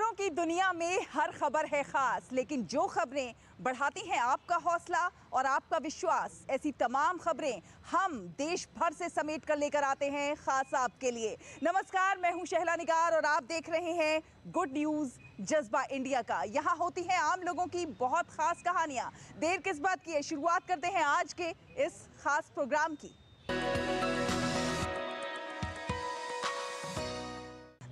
खबरों की दुनिया में हर खबर है खास, लेकिन जो खबरें बढ़ाती हैं आपका हौसला और आपका विश्वास, ऐसी तमाम खबरें हम देश भर से समेट कर लेकर आते हैं खास आपके लिए। नमस्कार, मैं हूं शहला निगार और आप देख रहे हैं गुड न्यूज जज्बा इंडिया का। यहाँ होती हैं आम लोगों की बहुत खास कहानियां। देर किस बात की है, शुरुआत करते हैं आज के इस खास प्रोग्राम की।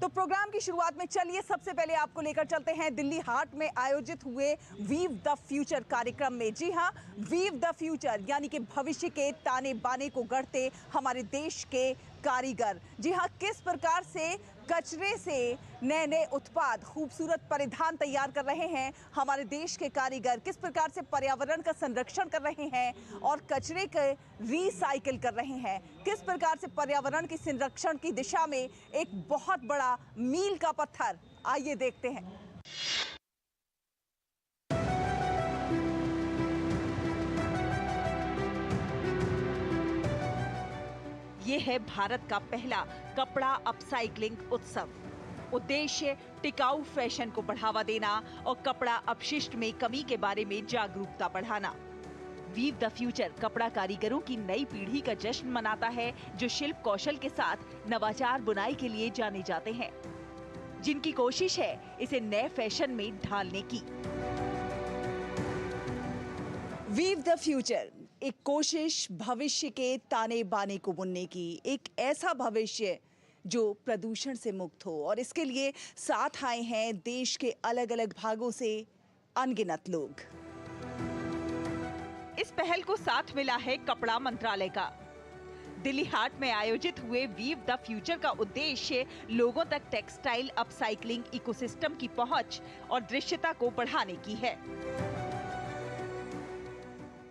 तो प्रोग्राम की शुरुआत में चलिए सबसे पहले आपको लेकर चलते हैं दिल्ली हाट में आयोजित हुए वीव द फ्यूचर कार्यक्रम में। जी हां, वीव द फ्यूचर यानी कि भविष्य के ताने बाने को गढ़ते हमारे देश के कारीगर। जी हां, किस प्रकार से कचरे से नए नए उत्पाद, खूबसूरत परिधान तैयार कर रहे हैं हमारे देश के कारीगर, किस प्रकार से पर्यावरण का संरक्षण कर रहे हैं और कचरे के रिसाइकिल कर रहे हैं, किस प्रकार से पर्यावरण की संरक्षण की दिशा में एक बहुत बड़ा मील का पत्थर। आइए देखते हैं। ये है भारत का पहला कपड़ा अपसाइक्लिंग उत्सव। उद्देश्य टिकाऊ फैशन को बढ़ावा देना और कपड़ा अपशिष्ट में कमी के बारे में जागरूकता बढ़ाना। वीव द फ्यूचर कपड़ा कारीगरों की नई पीढ़ी का जश्न मनाता है, जो शिल्प कौशल के साथ नवाचार बुनाई के लिए जाने जाते हैं, जिनकी कोशिश है इसे नए फैशन में ढालने की। वीव द फ्यूचर एक कोशिश भविष्य के ताने बाने को बुनने की, एक ऐसा भविष्य जो प्रदूषण से मुक्त हो, और इसके लिए साथ आए हैं देश के अलग अलग भागों से अनगिनत लोग। इस पहल को साथ मिला है कपड़ा मंत्रालय का। दिल्ली हाट में आयोजित हुए वीव द फ्यूचर का उद्देश्य लोगों तक टेक्सटाइल अपसाइक्लिंग इकोसिस्टम की पहुंच और दृश्यता को बढ़ाने की है।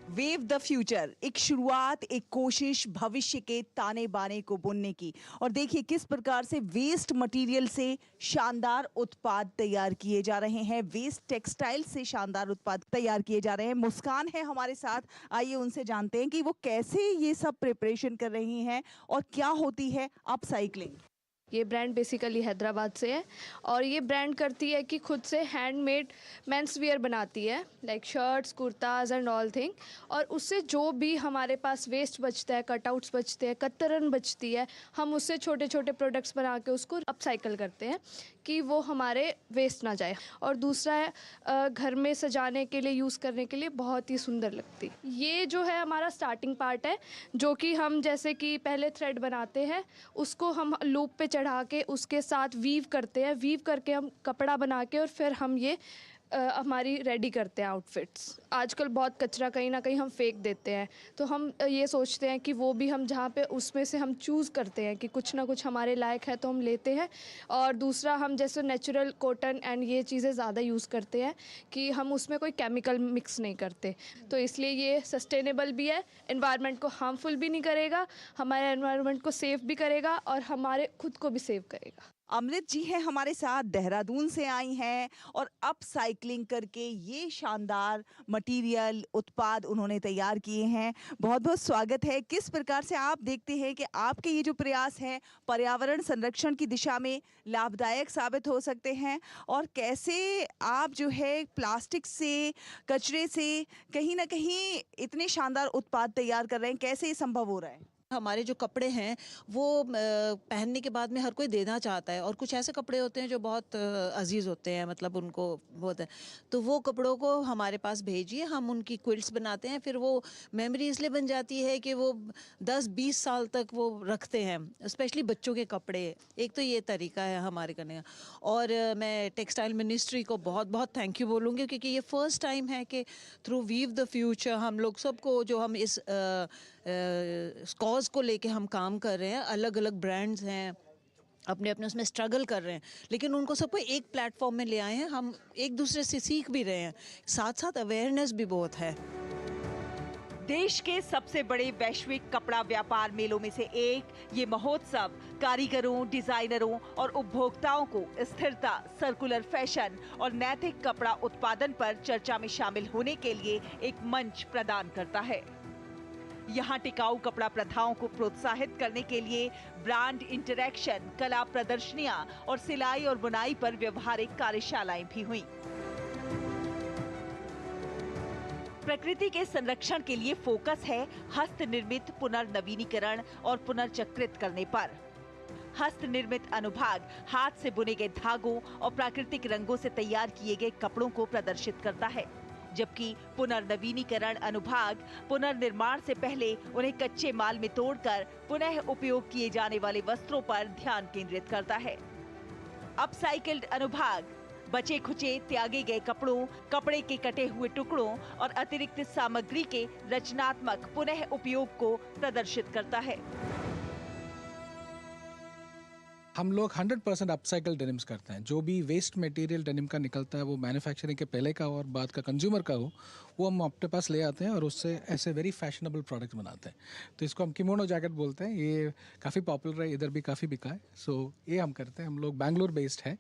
वीव द फ्यूचर एक शुरुआत, एक कोशिश भविष्य के ताने बाने को बुनने की। और देखिए किस प्रकार से वेस्ट मटेरियल से शानदार उत्पाद तैयार किए जा रहे हैं, वेस्ट टेक्सटाइल से शानदार उत्पाद तैयार किए जा रहे हैं। मुस्कान है हमारे साथ, आइए उनसे जानते हैं कि वो कैसे ये सब प्रिपरेशन कर रही हैं और क्या होती है अपसाइक्लिंग। ये ब्रांड बेसिकली हैदराबाद से है और ये ब्रांड करती है कि खुद से हैंडमेड मेंस वियर बनाती है, like shirts, kurtas and all thing. और उससे जो भी हमारे पास वेस्ट बचता है, कटआउट्स बचते हैं, कतरन बचती है, हम उससे छोटे छोटे प्रोडक्ट्स बना के उसको अपसाइकिल करते हैं कि वो हमारे वेस्ट ना जाए। और दूसरा है घर में सजाने के लिए, यूज़ करने के लिए बहुत ही सुंदर लगती। ये जो है हमारा स्टार्टिंग पार्ट है, जो कि हम जैसे कि पहले थ्रेड बनाते हैं, उसको हम लूप पे चढ़ा के उसके साथ वीव करते हैं, वीव करके हम कपड़ा बना के और फिर हम ये हमारी रेडी करते हैं आउटफिट्स। आजकल बहुत कचरा कहीं ना कहीं हम फेंक देते हैं, तो हम ये सोचते हैं कि वो भी हम जहाँ पे उसमें से हम चूज़ करते हैं कि कुछ ना कुछ हमारे लायक है तो हम लेते हैं। और दूसरा, हम जैसे नेचुरल कॉटन एंड ये चीज़ें ज़्यादा यूज़ करते हैं कि हम उसमें कोई केमिकल मिक्स नहीं करते, तो इसलिए ये सस्टेनेबल भी है, एनवायरनमेंट को हार्मफुल भी नहीं करेगा, हमारे एनवायरनमेंट को सेफ भी करेगा और हमारे खुद को भी सेव करेगा। अमृत जी हैं हमारे साथ, देहरादून से आई हैं और अपसाइक्लिंग करके ये शानदार मटेरियल उत्पाद उन्होंने तैयार किए हैं। बहुत बहुत स्वागत है। किस प्रकार से आप देखते हैं कि आपके ये जो प्रयास हैं पर्यावरण संरक्षण की दिशा में लाभदायक साबित हो सकते हैं, और कैसे आप जो है प्लास्टिक से, कचरे से कहीं ना कहीं इतने शानदार उत्पाद तैयार कर रहे हैं, कैसे ये संभव हो रहा है? हमारे जो कपड़े हैं वो पहनने के बाद में हर कोई देना चाहता है, और कुछ ऐसे कपड़े होते हैं जो बहुत अजीज़ होते हैं, मतलब उनको बहुत है, तो वो कपड़ों को हमारे पास भेजिए, हम उनकी क्विल्ट्स बनाते हैं। फिर वो मेमोरी इसलिए बन जाती है कि वो 10-20 साल तक वो रखते हैं, स्पेशली बच्चों के कपड़े। एक तो ये तरीका है हमारे करने का, और मैं टेक्सटाइल मिनिस्ट्री को बहुत बहुत थैंक यू बोलूँगी, क्योंकि ये फर्स्ट टाइम है कि थ्रू वीव द फ्यूचर हम लोग सबको, जो हम इस कॉज को लेके हम काम कर रहे हैं, अलग अलग ब्रांड्स हैं, अपने अपने उसमें स्ट्रगल कर रहे हैं, लेकिन उनको सबको एक प्लेटफॉर्म में ले आए हैं। हम एक दूसरे से सीख भी रहे हैं, साथ साथ अवेयरनेस भी बहुत है। देश के सबसे बड़े वैश्विक कपड़ा व्यापार मेलों में से एक ये महोत्सव कारीगरों, डिजाइनरों और उपभोक्ताओं को स्थिरता, सर्कुलर फैशन और नैतिक कपड़ा उत्पादन पर चर्चा में शामिल होने के लिए एक मंच प्रदान करता है। यहाँ टिकाऊ कपड़ा प्रथाओं को प्रोत्साहित करने के लिए ब्रांड इंटरैक्शन, कला प्रदर्शनियां और सिलाई और बुनाई पर व्यवहारिक कार्यशालाएं भी हुई। प्रकृति के संरक्षण के लिए फोकस है हस्त निर्मित पुनर्नवीनीकरण और पुनर्चक्रित करने पर। हस्त निर्मित अनुभाग हाथ से बुने गए धागों और प्राकृतिक रंगों से तैयार किए गए कपड़ों को प्रदर्शित करता है, जबकि पुनर्नवीनीकरण अनुभाग पुनर्निर्माण से पहले उन्हें कच्चे माल में तोड़कर पुनः उपयोग किए जाने वाले वस्त्रों पर ध्यान केंद्रित करता है। अपसाइकिल्ड अनुभाग बचे खुचे त्यागे गए कपड़ों, कपड़े के कटे हुए टुकड़ों और अतिरिक्त सामग्री के रचनात्मक पुनः उपयोग को प्रदर्शित करता है। हम लोग 100% अपसाइकल डेनिम्स करते हैं। जो भी वेस्ट मटेरियल डेनिम का निकलता है, वो मैन्युफैक्चरिंग के पहले का हो और बाद का कंज्यूमर का हो, वो हम अपने पास ले आते हैं और उससे ऐसे वेरी फैशनेबल प्रोडक्ट बनाते हैं। तो इसको हम किमोनो जैकेट बोलते हैं। ये काफ़ी पॉपुलर है, इधर भी काफ़ी बिका है। सो ये हम करते हैं। हम लोग बैंगलोर बेस्ड है।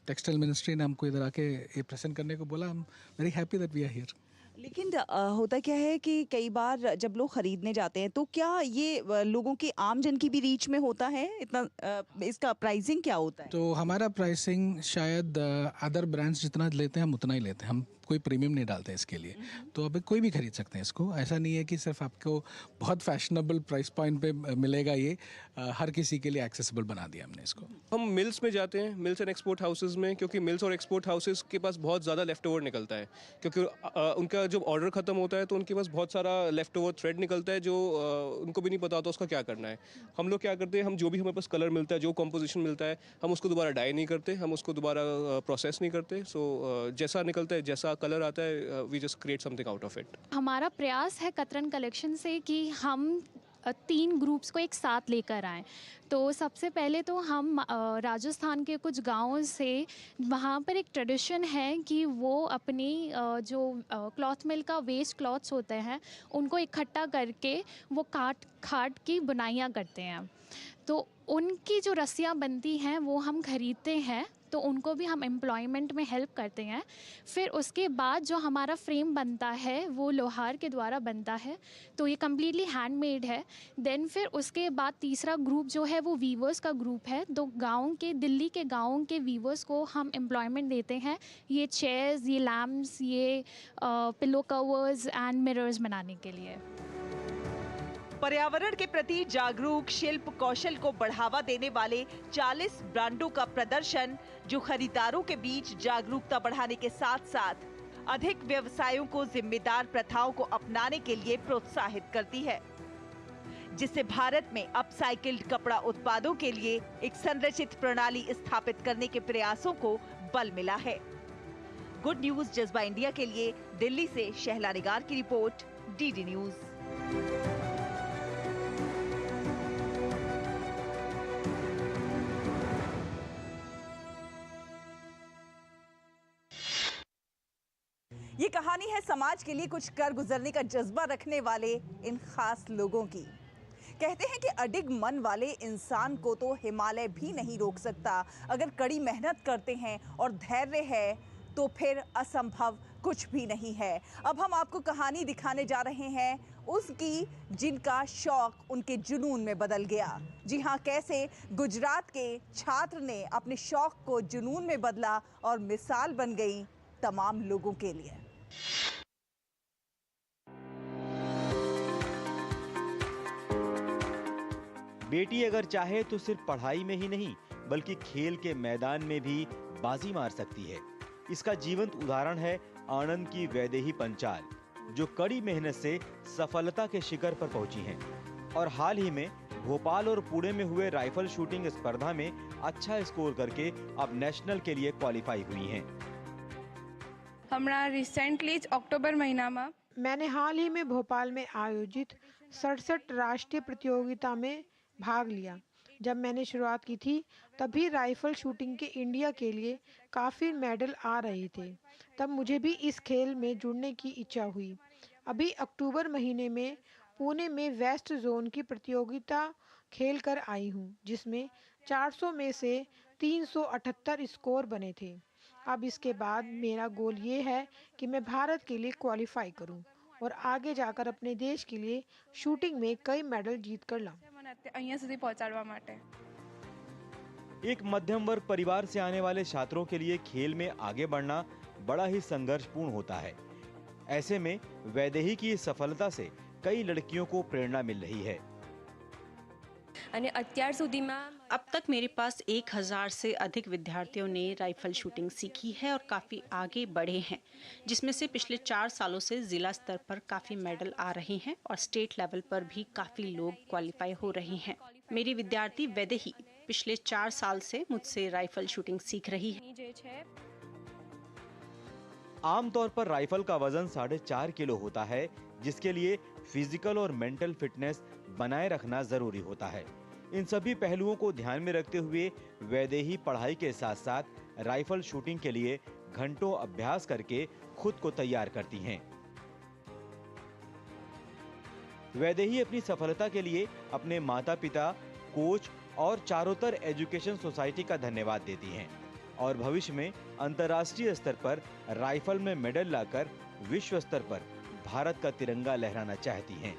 टेक्सटाइल मिनिस्ट्री ने हमको इधर आके ये प्रेजेंट करने को बोला। I am very happy that we are here. लेकिन होता क्या है कि कई बार जब लोग खरीदने जाते हैं तो क्या ये लोगों के आम जन की भी रीच में होता है? इतना इसका प्राइसिंग क्या होता है? तो हमारा प्राइसिंग शायद अदर ब्रांड्स जितना लेते हैं हम उतना ही लेते हैं। हम कोई प्रीमियम नहीं डालते हैं इसके लिए। तो अब कोई भी खरीद सकते हैं इसको। ऐसा नहीं है कि सिर्फ आपको बहुत फैशनेबल प्राइस पॉइंट पे मिलेगा। ये हर किसी के लिए एक्सेसिबल बना दिया हमने इसको। हम मिल्स में जाते हैं, मिल्स एंड एक्सपोर्ट हाउसेज में, क्योंकि मिल्स और एक्सपोर्ट हाउसेज के पास बहुत ज़्यादा लेफ्ट ओवर निकलता है। क्योंकि उनका जब ऑर्डर ख़त्म होता है तो उनके पास बहुत सारा लेफ्ट ओवर थ्रेड निकलता है जो उनको भी नहीं पता होता उसका क्या करना है। हम लोग क्या करते हैं, हम जो भी हमारे पास कलर मिलता है, जो कॉम्पोजिशन मिलता है, हम उसको दोबारा डाई नहीं करते, हम उसको दोबारा प्रोसेस नहीं करते। सो जैसा निकलता है, जैसा कलर आता है, we just create something out of it. हमारा प्रयास है कतरन कलेक्शन से कि हम 3 ग्रुप्स को एक साथ लेकर आएँ। तो सबसे पहले तो हम राजस्थान के कुछ गाँवों से, वहाँ पर एक ट्रेडिशन है कि वो अपनी जो क्लॉथ मिल का वेस्ट क्लॉथ्स होते हैं उनको इकट्ठा करके वो काट की बुनाइयाँ करते हैं। तो उनकी जो रस्सियाँ बनती हैं वो हम खरीदते हैं, तो उनको भी हम एम्प्लॉयमेंट में हेल्प करते हैं। फिर उसके बाद जो हमारा फ्रेम बनता है वो लोहार के द्वारा बनता है, तो ये कम्प्लीटली हैंडमेड है। देन फिर उसके बाद तीसरा ग्रुप जो है वो वीवर्स का ग्रुप है। तो दिल्ली के गाँव के वीवर्स को हम एम्प्लॉयमेंट देते हैं ये चेयर्स, ये लैम्प्स, ये पिलो कवर्स एंड मिरर्स बनाने के लिए। पर्यावरण के प्रति जागरूक शिल्प कौशल को बढ़ावा देने वाले 40 ब्रांडों का प्रदर्शन, जो खरीदारों के बीच जागरूकता बढ़ाने के साथ साथ अधिक व्यवसायों को जिम्मेदार प्रथाओं को अपनाने के लिए प्रोत्साहित करती है, जिससे भारत में अपसाइकिल्ड कपड़ा उत्पादों के लिए एक संरचित प्रणाली स्थापित करने के प्रयासों को बल मिला है। गुड न्यूज जज्बा इंडिया के लिए दिल्ली से शहला निगार की रिपोर्ट, डीडी न्यूज। ये कहानी है समाज के लिए कुछ कर गुजरने का जज्बा रखने वाले इन खास लोगों की। कहते हैं कि अडिग मन वाले इंसान को तो हिमालय भी नहीं रोक सकता। अगर कड़ी मेहनत करते हैं और धैर्य है तो फिर असंभव कुछ भी नहीं है। अब हम आपको कहानी दिखाने जा रहे हैं उसकी जिनका शौक उनके जुनून में बदल गया। जी हाँ, कैसे गुजरात के छात्र ने अपने शौक को जुनून में बदला और मिसाल बन गई तमाम लोगों के लिए। बेटी अगर चाहे तो सिर्फ पढ़ाई में ही नहीं बल्कि खेल के मैदान में भी बाजी मार सकती है। इसका जीवंत उदाहरण है आनंद की वैदेही पंचाल, जो कड़ी मेहनत से सफलता के शिखर पर पहुंची हैं और हाल ही में भोपाल और पुणे में हुए राइफल शूटिंग स्पर्धा में अच्छा स्कोर करके अब नेशनल के लिए क्वालिफाई हुई हैं। हमारा रिसेंटली अक्टूबर महीना में मैंने हाल ही में भोपाल में आयोजित 67 राष्ट्रीय प्रतियोगिता में भाग लिया। जब मैंने शुरुआत की थी तभी राइफल शूटिंग के इंडिया के लिए काफ़ी मेडल आ रहे थे। तब मुझे भी इस खेल में जुड़ने की इच्छा हुई। अभी अक्टूबर महीने में पुणे में वेस्ट जोन की प्रतियोगिता खेल कर आई हूँ, जिसमें 400 में से 378 स्कोर बने थे। अब इसके बाद मेरा गोल ये है कि मैं भारत के लिए क्वालिफाई करूं और आगे जाकर अपने देश के लिए शूटिंग में कई मेडल जीत कर लाऊं। મને અહીંયા સુધી પહોંચાડવા માટે एक मध्यम वर्ग परिवार से आने वाले छात्रों के लिए खेल में आगे बढ़ना बड़ा ही संघर्षपूर्ण होता है। ऐसे में वैदेही की इस सफलता से कई लड़कियों को प्रेरणा मिल रही है। અને અત્યાર સુધીમાં अब तक मेरे पास 1000 से अधिक विद्यार्थियों ने राइफल शूटिंग सीखी है और काफ़ी आगे बढ़े हैं, जिसमें से पिछले 4 सालों से ज़िला स्तर पर काफ़ी मेडल आ रहे हैं और स्टेट लेवल पर भी काफ़ी लोग क्वालिफाई हो रहे हैं। मेरी विद्यार्थी वैदेही पिछले 4 साल से मुझसे राइफल शूटिंग सीख रही है। જે છે आमतौर पर राइफल का वजन 4.5 किलो होता है, जिसके लिए फिजिकल और मेंटल फिटनेस बनाए रखना जरूरी होता है। इन सभी पहलुओं को ध्यान में रखते हुए वैदेही पढ़ाई के साथ साथ राइफल शूटिंग के लिए घंटों अभ्यास करके खुद को तैयार करती हैं। वैदेही अपनी सफलता के लिए अपने माता पिता, कोच और चारोतर एजुकेशन सोसाइटी का धन्यवाद देती हैं और भविष्य में अंतर्राष्ट्रीय स्तर पर राइफल में मेडल लाकर विश्व स्तर पर भारत का तिरंगा लहराना चाहती हैं।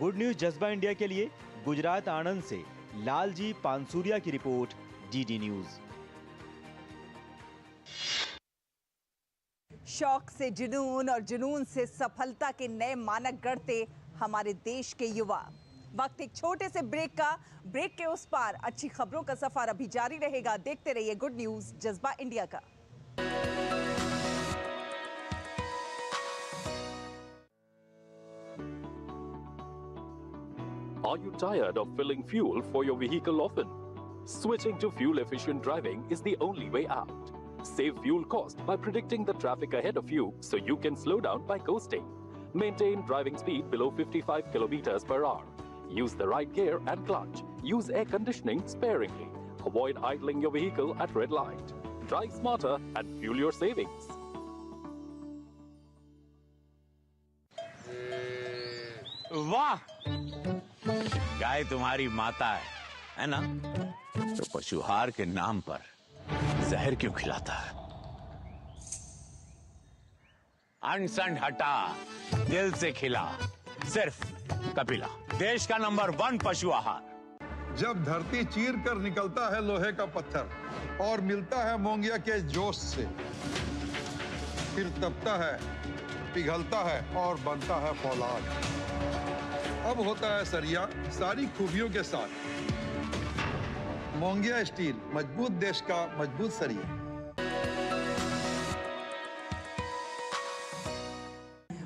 गुड न्यूज जज्बा इंडिया के लिए गुजरात आणंद से लालजी पानसूरिया की रिपोर्ट, डीडी न्यूज। शौक से जुनून और जुनून से सफलता के नए मानक गढ़ते हमारे देश के युवा। वक्त एक छोटे से ब्रेक का। ब्रेक के उस पार अच्छी खबरों का सफर अभी जारी रहेगा। देखते रहिए गुड न्यूज जज्बा इंडिया का। Are you tired of filling fuel for your vehicle often? Switching to fuel-efficient driving is the only way out. Save fuel cost by predicting the traffic ahead of you so you can slow down by coasting. Maintain driving speed below 55 kilometers per hour. Use the right gear and clutch. Use air conditioning sparingly. Avoid idling your vehicle at red light. Drive smarter and fuel your savings. वाह, गाय तुम्हारी माता है ना? तो पशुहार के नाम पर जहर क्यों खिलाता है? अनसंड हटा, दिल से खिला, सिर्फ कपिला, देश का नंबर 1 पशु आहार। जब धरती चीर कर निकलता है लोहे का पत्थर और मिलता है मोंगिया के जोश से, फिर तपता है, पिघलता है और बनता है फौलाद। अब होता है सरिया सारी खूबियों के साथ। मोंगिया स्टील, मजबूत देश का मजबूत सरिया।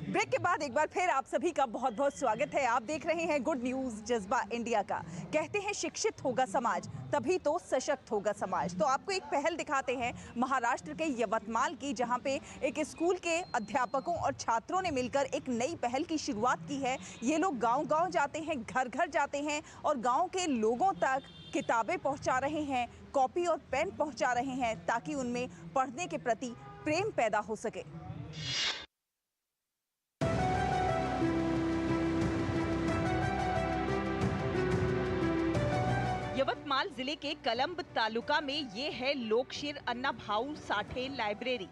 ब्रेक के बाद एक बार फिर आप सभी का बहुत बहुत स्वागत है। आप देख रहे हैं गुड न्यूज जज्बा इंडिया का। कहते हैं शिक्षित होगा समाज तभी तो सशक्त होगा समाज। तो आपको एक पहल दिखाते हैं महाराष्ट्र के यवतमाल की, जहां पे एक स्कूल के अध्यापकों और छात्रों ने मिलकर एक नई पहल की शुरुआत की है। ये लोग गांव-गांव जाते हैं, घर-घर जाते हैं और गांव के लोगों तक किताबें पहुंचा रहे हैं, कॉपी और पेन पहुंचा रहे हैं, ताकि उनमें पढ़ने के प्रति प्रेम पैदा हो सके। यवतमाल जिले के कलंब तालुका में ये है लोकशिर अन्ना भाऊ साठे लाइब्रेरी।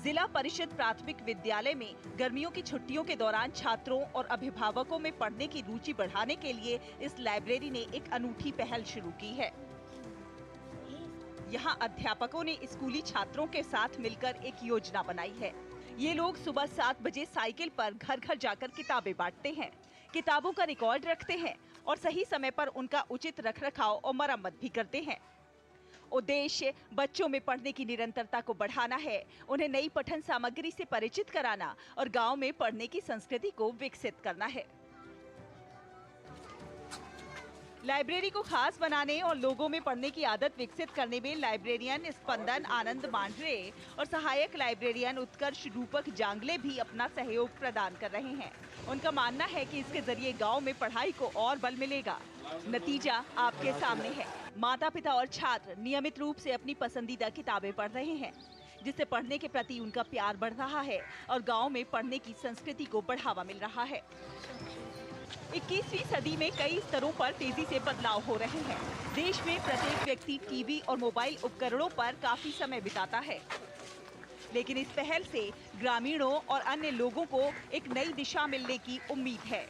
जिला परिषद प्राथमिक विद्यालय में गर्मियों की छुट्टियों के दौरान छात्रों और अभिभावकों में पढ़ने की रुचि बढ़ाने के लिए इस लाइब्रेरी ने एक अनूठी पहल शुरू की है। यहाँ अध्यापकों ने स्कूली छात्रों के साथ मिलकर एक योजना बनाई है। ये लोग सुबह 7 बजे साइकिल पर घर घर जाकर किताबें बांटते हैं, किताबों का रिकॉर्ड रखते हैं और सही समय पर उनका उचित रखरखाव और मरम्मत भी करते हैं। उद्देश्य बच्चों में पढ़ने की निरंतरता को बढ़ाना है, उन्हें नई पठन सामग्री से परिचित कराना और गांव में पढ़ने की संस्कृति को विकसित करना है। लाइब्रेरी को खास बनाने और लोगों में पढ़ने की आदत विकसित करने में लाइब्रेरियन स्पंदन आनंद मांडरे और सहायक लाइब्रेरियन उत्कर्ष रूपक जांगले भी अपना सहयोग प्रदान कर रहे हैं। उनका मानना है कि इसके जरिए गांव में पढ़ाई को और बल मिलेगा। नतीजा आपके सामने है। माता पिता और छात्र नियमित रूप से अपनी पसंदीदा किताबें पढ़ रहे हैं, जिससे पढ़ने के प्रति उनका प्यार बढ़ रहा है और गांव में पढ़ने की संस्कृति को बढ़ावा मिल रहा है। 21वीं सदी में कई स्तरों पर तेजी से बदलाव हो रहे हैं। देश में प्रत्येक व्यक्ति टीवी और मोबाइल उपकरणों पर काफी समय बिताता है। लेकिन इस पहल से ग्रामीणों और अन्य लोगों को एक नई दिशा मिलने की उम्मीद है।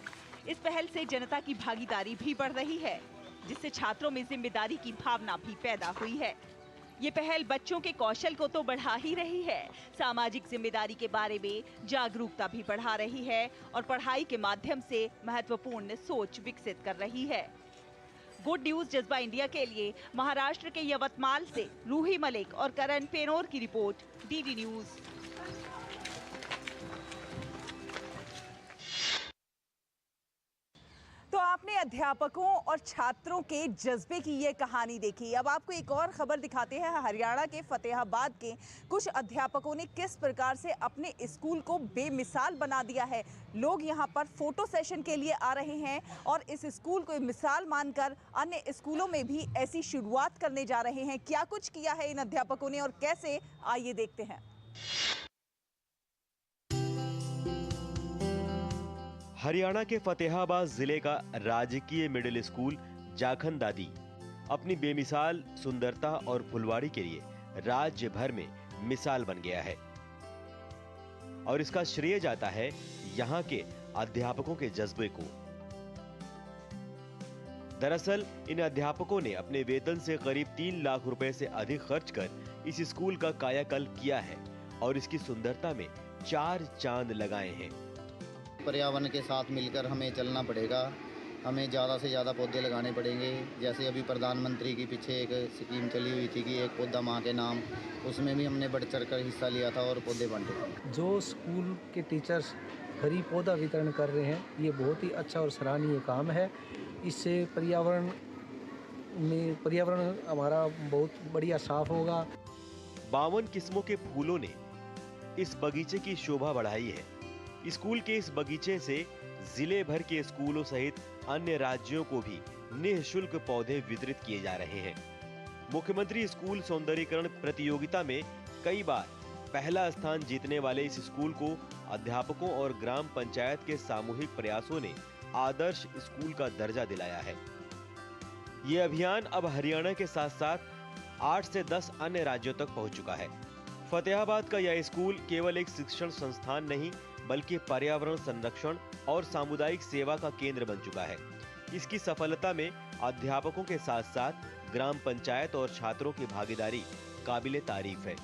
इस पहल से जनता की भागीदारी भी बढ़ रही है, जिससे छात्रों में जिम्मेदारी की भावना भी पैदा हुई है। ये पहल बच्चों के कौशल को तो बढ़ा ही रही है, सामाजिक जिम्मेदारी के बारे में जागरूकता भी बढ़ा रही है और पढ़ाई के माध्यम से महत्वपूर्ण सोच विकसित कर रही है। गुड न्यूज जज्बा इंडिया के लिए महाराष्ट्र के यवतमाल से रूही मलिक और करण पेनोर की रिपोर्ट, डीडी न्यूज। तो आपने अध्यापकों और छात्रों के जज्बे की ये कहानी देखी। अब आपको एक और खबर दिखाते हैं। हरियाणा के फतेहाबाद के कुछ अध्यापकों ने किस प्रकार से अपने स्कूल को बेमिसाल बना दिया है। लोग यहाँ पर फोटो सेशन के लिए आ रहे हैं और इस स्कूल को मिसाल मानकर अन्य स्कूलों में भी ऐसी शुरुआत करने जा रहे हैं। क्या कुछ किया है इन अध्यापकों ने और कैसे, आइए देखते हैं। हरियाणा के फतेहाबाद जिले का राजकीय मिडिल स्कूल जाखन दादी अपनी बेमिसाल सुंदरता और फुलवाड़ी के लिए राज्य भर में मिसाल बन गया है और इसका श्रेय जाता है यहाँ के अध्यापकों के जज्बे को। दरअसल इन अध्यापकों ने अपने वेतन से करीब 3 लाख रुपए से अधिक खर्च कर इस स्कूल का कायाकल्प किया है और इसकी सुंदरता में 4 चांद लगाए हैं। पर्यावरण के साथ मिलकर हमें चलना पड़ेगा, हमें ज़्यादा से ज़्यादा पौधे लगाने पड़ेंगे। जैसे अभी प्रधानमंत्री की पीछे एक स्कीम चली हुई थी कि एक पौधा माँ के नाम, उसमें भी हमने बढ़ चढ़ कर हिस्सा लिया था और पौधे बांटे। जो स्कूल के टीचर्स हरी पौधा वितरण कर रहे हैं, ये बहुत ही अच्छा और सराहनीय काम है। इससे पर्यावरण हमारा बहुत बढ़िया साफ होगा। 52 किस्मों के फूलों ने इस बगीचे की शोभा बढ़ाई है। स्कूल के इस बगीचे से जिले भर के स्कूलों सहित अन्य राज्यों को भी निःशुल्क पौधे वितरित किए जा रहे हैं। मुख्यमंत्री स्कूल सौंदर्यीकरण प्रतियोगिता में कई बार पहला स्थान जीतने वाले इस स्कूल को अध्यापकों और ग्राम पंचायत के सामूहिक प्रयासों ने आदर्श स्कूल का दर्जा दिलाया है। ये अभियान अब हरियाणा के साथ साथ 8 से 10 अन्य राज्यों तक पहुंच चुका है। फतेहाबाद का यह स्कूल केवल एक शिक्षण संस्थान नहीं बल्कि पर्यावरण संरक्षण और सामुदायिक सेवा का केंद्र बन चुका है। इसकी सफलता में अध्यापकों के साथ साथ ग्राम पंचायत और छात्रों की भागीदारी काबिले तारीफ है।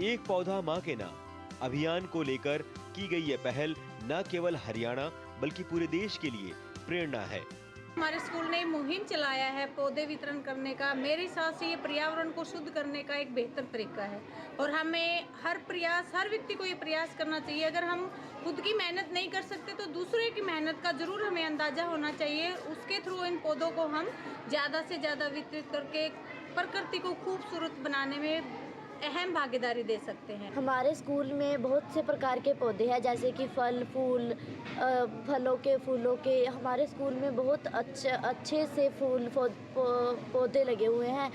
एक पौधा मां के नाम अभियान को लेकर की गई ये पहल न केवल हरियाणा बल्कि पूरे देश के लिए प्रेरणा है। हमारे स्कूल ने मुहिम चलाया है पौधे वितरण करने का। मेरे हिसाब से ये पर्यावरण को शुद्ध करने का एक बेहतर तरीका है और हमें हर व्यक्ति को ये प्रयास करना चाहिए। अगर हम खुद की मेहनत नहीं कर सकते तो दूसरे की मेहनत का जरूर हमें अंदाजा होना चाहिए। उसके थ्रू इन पौधों को हम ज़्यादा से ज़्यादा वितरित करके प्रकृति को खूबसूरत बनाने में अहम भागीदारी दे सकते हैं। हमारे स्कूल में बहुत से प्रकार के पौधे हैं, जैसे कि फूलों के हमारे स्कूल में बहुत अच्छे से पौधे लगे हुए हैं,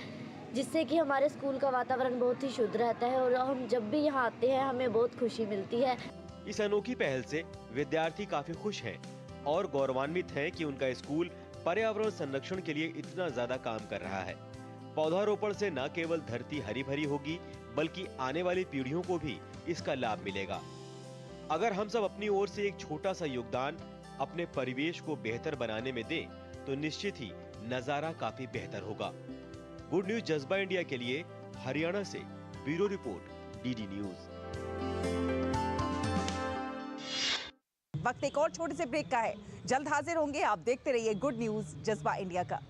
जिससे कि हमारे स्कूल का वातावरण बहुत ही शुद्ध रहता है और हम जब भी यहाँ आते हैं हमें बहुत खुशी मिलती है। इस अनोखी पहल से विद्यार्थी काफी खुश हैं और गौरवान्वित हैं कि उनका स्कूल पर्यावरण संरक्षण के लिए इतना ज्यादा काम कर रहा है। पौधारोपण से न केवल धरती हरी भरी होगी बल्कि आने वाली पीढ़ियों को भी इसका लाभ मिलेगा। अगर हम सब अपनी ओर से एक छोटा सा योगदान अपने परिवेश को बेहतर बनाने में दें तो निश्चित ही नजारा काफी बेहतर होगा। गुड न्यूज जज्बा इंडिया के लिए हरियाणा से ब्यूरो रिपोर्ट, डीडी न्यूज। वक्त एक और छोटे से ब्रेक का है, जल्द हाजिर होंगे। आप देखते रहिए गुड न्यूज जज्बा इंडिया का।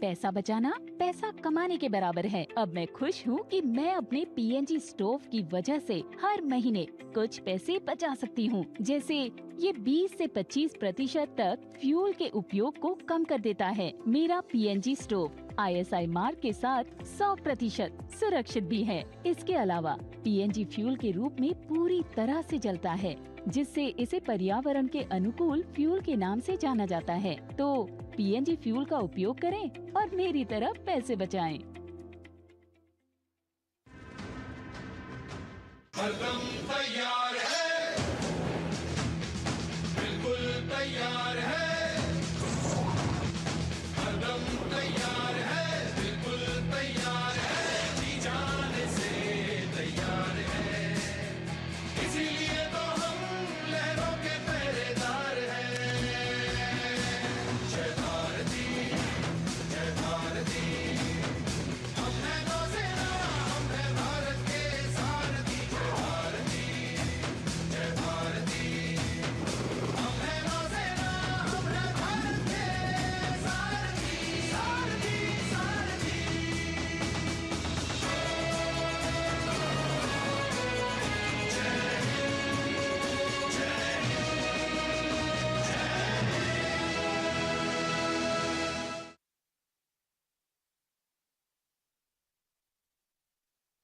पैसा बचाना पैसा कमाने के बराबर है। अब मैं खुश हूँ कि मैं अपने पीएनजी स्टोव की वजह से हर महीने कुछ पैसे बचा सकती हूँ। जैसे ये 20 से 25% तक फ्यूल के उपयोग को कम कर देता है। मेरा पीएनजी स्टोव ISI मार्क के साथ 100% सुरक्षित भी है। इसके अलावा पीएनजी फ्यूल के रूप में पूरी तरह से जलता है, जिससे इसे पर्यावरण के अनुकूल फ्यूल के नाम से जाना जाता है। तो पीएनजी फ्यूल का उपयोग करें और मेरी तरह पैसे बचाएं। हरदम तैयार है, बिल्कुल तैयार है, हरदम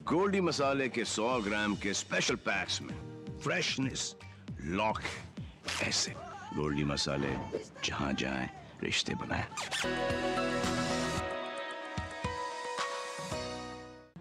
गोल्डी मसाले के 100 ग्राम के स्पेशल पैक्स में फ्रेशनेस लॉक है। ऐसे गोल्डी मसाले जहां जाएं रिश्ते बनाएं।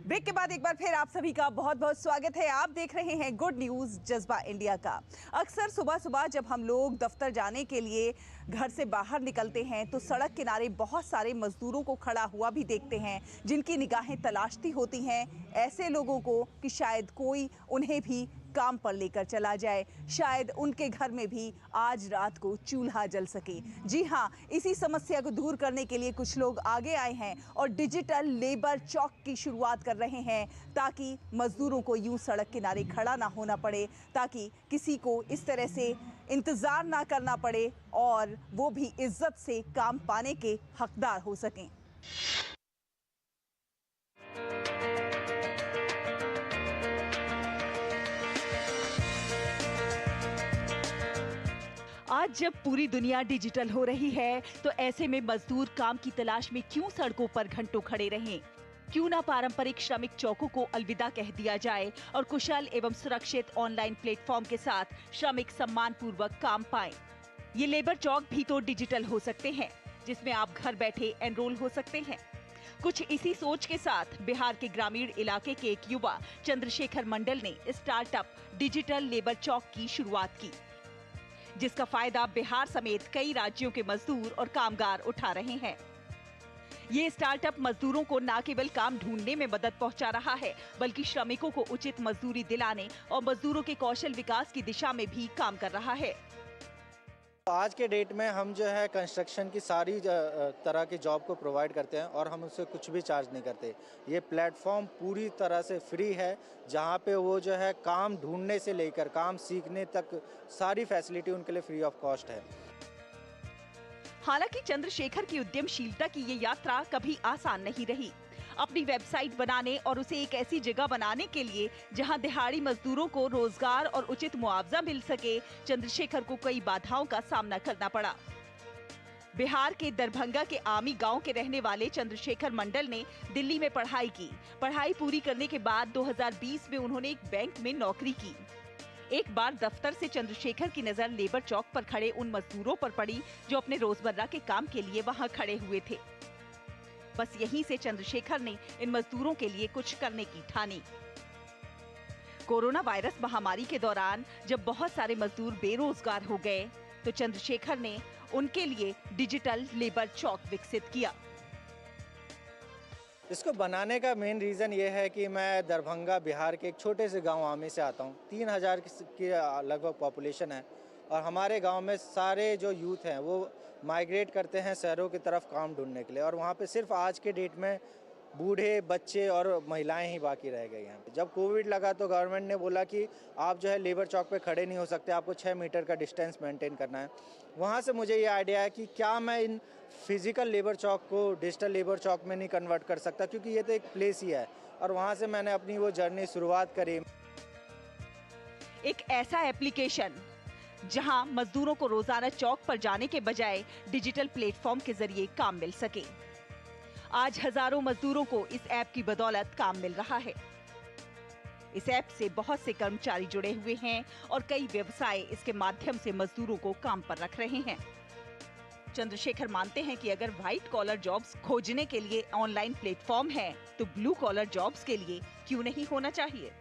ब्रेक के बाद एक बार फिर आप सभी का बहुत बहुत स्वागत है। आप देख रहे हैं गुड न्यूज जज्बा इंडिया का। अक्सर सुबह सुबह जब हम लोग दफ्तर जाने के लिए घर से बाहर निकलते हैं तो सड़क किनारे बहुत सारे मजदूरों को खड़ा हुआ भी देखते हैं, जिनकी निगाहें तलाशती होती हैं ऐसे लोगों को कि शायद कोई उन्हें भी काम पर लेकर चला जाए, शायद उनके घर में भी आज रात को चूल्हा जल सके। जी हाँ, इसी समस्या को दूर करने के लिए कुछ लोग आगे आए हैं और डिजिटल लेबर चौक की शुरुआत कर रहे हैं, ताकि मजदूरों को यूं सड़क किनारे खड़ा ना होना पड़े, ताकि किसी को इस तरह से इंतजार ना करना पड़े और वो भी इज्जत से काम पाने के हकदार हो सकें। आज जब पूरी दुनिया डिजिटल हो रही है तो ऐसे में मजदूर काम की तलाश में क्यों सड़कों पर घंटों खड़े रहें? क्यों ना पारंपरिक श्रमिक चौकों को अलविदा कह दिया जाए और कुशल एवं सुरक्षित ऑनलाइन प्लेटफॉर्म के साथ श्रमिक सम्मान पूर्वक काम पाएं। ये लेबर चौक भी तो डिजिटल हो सकते हैं, जिसमें आप घर बैठे एनरोल हो सकते हैं। कुछ इसी सोच के साथ बिहार के ग्रामीण इलाके के एक युवा चंद्रशेखर मंडल ने स्टार्टअप डिजिटल लेबर चौक की शुरुआत की, जिसका फायदा बिहार समेत कई राज्यों के मजदूर और कामगार उठा रहे हैं। ये स्टार्टअप मजदूरों को न केवल काम ढूंढने में मदद पहुंचा रहा है, बल्कि श्रमिकों को उचित मजदूरी दिलाने और मजदूरों के कौशल विकास की दिशा में भी काम कर रहा है। आज के डेट में हम जो है कंस्ट्रक्शन की सारी तरह की जॉब को प्रोवाइड करते हैं और हम उससे कुछ भी चार्ज नहीं करते। ये प्लेटफॉर्म पूरी तरह से फ्री है, जहाँ पे वो जो है काम ढूंढने से लेकर काम सीखने तक सारी फैसिलिटी उनके लिए फ्री ऑफ कॉस्ट है। हालांकि चंद्रशेखर की उद्यमशीलता की ये यात्रा कभी आसान नहीं रही। अपनी वेबसाइट बनाने और उसे एक ऐसी जगह बनाने के लिए जहां दिहाड़ी मजदूरों को रोजगार और उचित मुआवजा मिल सके, चंद्रशेखर को कई बाधाओं का सामना करना पड़ा। बिहार के दरभंगा के आमी गांव के रहने वाले चंद्रशेखर मंडल ने दिल्ली में पढ़ाई की। पढ़ाई पूरी करने के बाद 2020 में उन्होंने एक बैंक में नौकरी की। एक बार दफ्तर से चंद्रशेखर की नजर लेबर चौक पर खड़े उन मजदूरों पर पड़ी जो अपने रोजमर्रा के काम के लिए वहां खड़े हुए थे। बस यहीं से चंद्रशेखर ने इन मजदूरों के लिए कुछ करने की ठानी। कोरोना वायरस महामारी के दौरान जब बहुत सारे मजदूर बेरोजगार हो गए, तो चंद्रशेखर ने उनके लिए डिजिटल लेबर चौक विकसित किया। इसको बनाने का मेन रीज़न ये है कि मैं दरभंगा बिहार के एक छोटे से गांव आमी से आता हूँ। 3000 की लगभग पॉपुलेशन है और हमारे गांव में सारे जो यूथ हैं वो माइग्रेट करते हैं शहरों की तरफ काम ढूंढने के लिए, और वहाँ पे सिर्फ आज के डेट में बूढ़े, बच्चे और महिलाएं ही बाकी रह गए हैं। जब कोविड लगा तो गवर्नमेंट ने बोला कि आप जो है लेबर चौक पे खड़े नहीं हो सकते, आपको 6 मीटर का डिस्टेंस मेंटेन करना है। वहाँ से मुझे ये आइडिया है कि क्या मैं इन फिजिकल लेबर चौक को डिजिटल लेबर चौक में नहीं कन्वर्ट कर सकता, क्योंकि ये तो एक प्लेस ही है। और वहाँ से मैंने अपनी वो जर्नी शुरुआत करी। एक ऐसा एप्लीकेशन जहां मजदूरों को रोजाना चौक पर जाने के बजाय डिजिटल प्लेटफॉर्म के जरिए काम मिल सके। आज हजारों मजदूरों को इस ऐप की बदौलत काम मिल रहा है। इस ऐप से बहुत से कर्मचारी जुड़े हुए हैं और कई व्यवसाय इसके माध्यम से मजदूरों को काम पर रख रहे हैं। चंद्रशेखर मानते हैं कि अगर व्हाइट कॉलर जॉब्स खोजने के लिए ऑनलाइन प्लेटफॉर्म है, तो ब्लू कॉलर जॉब्स के लिए क्यों नहीं होना चाहिए।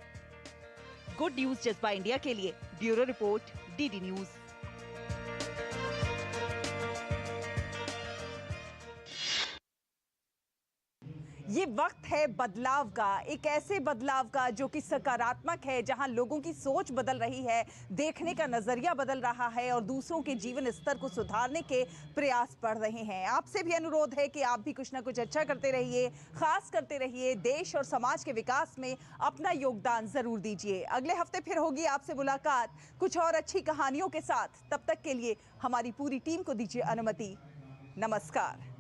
गुड न्यूज जज्बा इंडिया के लिए ब्यूरो रिपोर्ट, डीडी न्यूज। ये वक्त है बदलाव का, एक ऐसे बदलाव का जो कि सकारात्मक है, जहां लोगों की सोच बदल रही है, देखने का नजरिया बदल रहा है और दूसरों के जीवन स्तर को सुधारने के प्रयास बढ़ रहे हैं। आपसे भी अनुरोध है कि आप भी कुछ ना कुछ अच्छा करते रहिए, खास करते रहिए, देश और समाज के विकास में अपना योगदान जरूर दीजिए। अगले हफ्ते फिर होगी आपसे मुलाकात कुछ और अच्छी कहानियों के साथ। तब तक के लिए हमारी पूरी टीम को दीजिए अनुमति। नमस्कार।